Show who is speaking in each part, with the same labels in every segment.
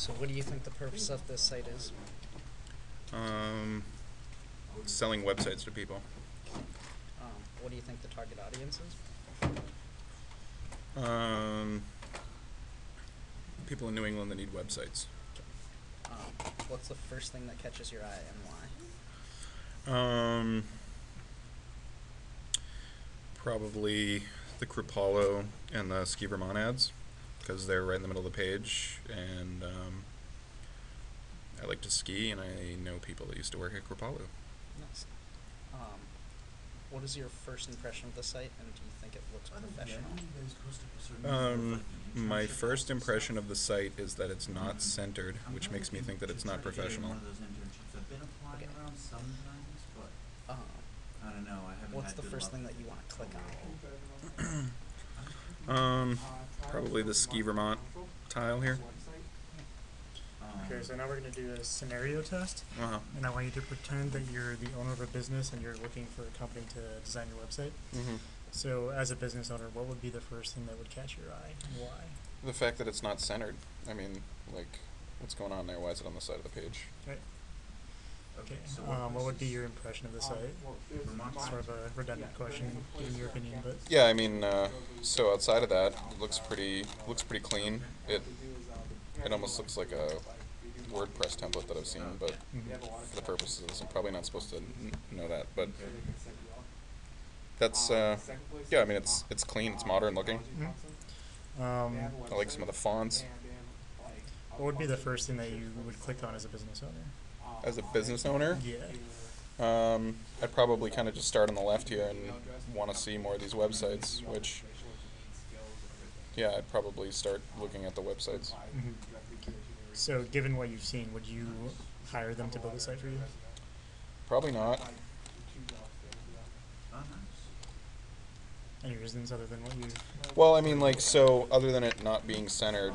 Speaker 1: So what do you think the purpose of this site is?
Speaker 2: Um, selling websites to people.
Speaker 1: What do you think the target audience is?
Speaker 2: People in New England that need websites.
Speaker 1: What's the first thing that catches your eye and why?
Speaker 2: Probably the Krupalo and the Ski Vermont ads, because they're right in the middle of the page, and I like to ski, and I know people that used to work at Krupalo.
Speaker 1: Nice. What is your first impression of the site, and do you think it looks professional?
Speaker 2: My first impression of the site is that it's not centered, which makes me think that it's not professional.
Speaker 1: Okay.
Speaker 3: I don't know. I haven't.
Speaker 1: What's the first thing that you want to click on?
Speaker 2: Probably the Ski Vermont tile here.
Speaker 4: Okay, so now we're going to do a scenario test,
Speaker 2: Uh-huh.
Speaker 4: and I want you to pretend that you're the owner of a business and you're looking for a company to design your website.
Speaker 2: Mm-hmm.
Speaker 4: So, as a business owner, what would be the first thing that would catch your eye, and why?
Speaker 2: The fact that it's not centered. I mean, like, what's going on there? Why is it on the side of the page?
Speaker 4: Right. Okay.
Speaker 3: So
Speaker 4: What would be your impression of the site?
Speaker 3: Vermont
Speaker 4: Sort of a redundant question, given your opinion, but
Speaker 2: Yeah, I mean, so outside of that, it looks pretty clean. It almost looks like a WordPress template that I've seen, but for the purposes of this, I'm probably not supposed to know that. But that's yeah. I mean, it's clean. It's modern looking. I like some of the fonts.
Speaker 4: what would be the first thing that you would click on as a business owner?
Speaker 2: As a business owner,
Speaker 4: Yeah.
Speaker 2: I'd probably kind of just start on the left here and want to see more of these websites, which, yeah, I'd probably start looking at the websites.
Speaker 4: Mm-hmm. So, given what you've seen, would you hire them to build a site for you?
Speaker 2: Probably not.
Speaker 4: Any reasons other than what you?
Speaker 2: Well, I mean, like, so other than it not being centered,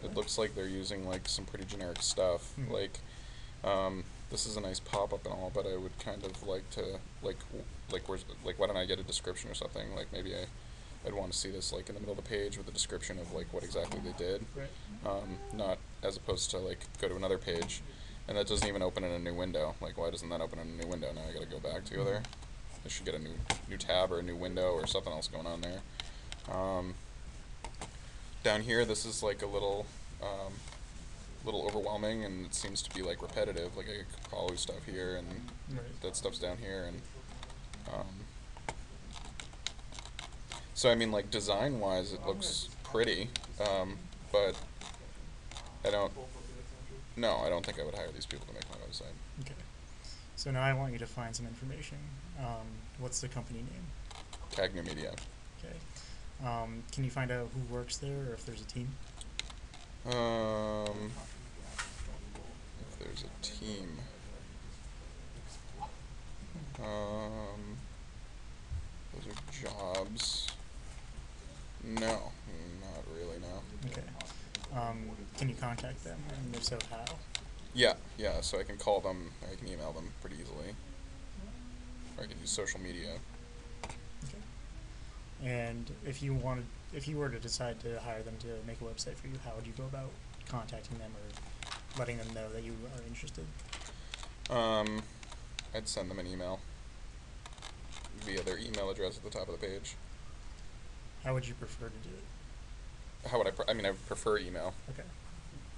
Speaker 2: it looks like they're using like some pretty generic stuff.
Speaker 4: Mhm.
Speaker 2: Like, this is a nice pop-up and all, but I would kind of like to why don't I get a description or something? Like maybe I'd want to see this like in the middle of the page with a description of like what exactly they did,
Speaker 4: Right.
Speaker 2: not as opposed to like go to another page, and that doesn't even open in a new window. Like, why doesn't that open in a new window? Now I got to go back to go there. I should get a new tab or a new window or something else going on there. Down here, this is like a little overwhelming, and it seems to be like repetitive. Like I could call stuff here, and
Speaker 4: Right.
Speaker 2: that stuff's down here, and so I mean, like design-wise, it looks pretty, but I don't think I would hire these people to make my website.
Speaker 4: Okay. So now I want you to find some information. What's the company name?
Speaker 2: Cagner Media.
Speaker 4: Okay. Can you find out who works there or if there's a team?
Speaker 2: If there's a team, those are jobs. No, not really. No.
Speaker 4: Okay. Can you contact them? And if so, how?
Speaker 2: Yeah. So I can call them. I can email them pretty easily. Or I can use social media.
Speaker 4: Okay. And if you were to decide to hire them to make a website for you, how would you go about contacting them or letting them know that you are interested?
Speaker 2: I'd send them an email via their email address at the top of the page.
Speaker 4: How would you prefer to do it?
Speaker 2: How would I mean, I would prefer email,
Speaker 4: Okay.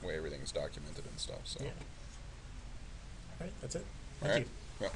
Speaker 2: the way everything's documented and stuff. So.
Speaker 4: Yeah. All right. That's it.
Speaker 2: All
Speaker 4: Thank
Speaker 2: right.
Speaker 4: you.
Speaker 2: Yeah.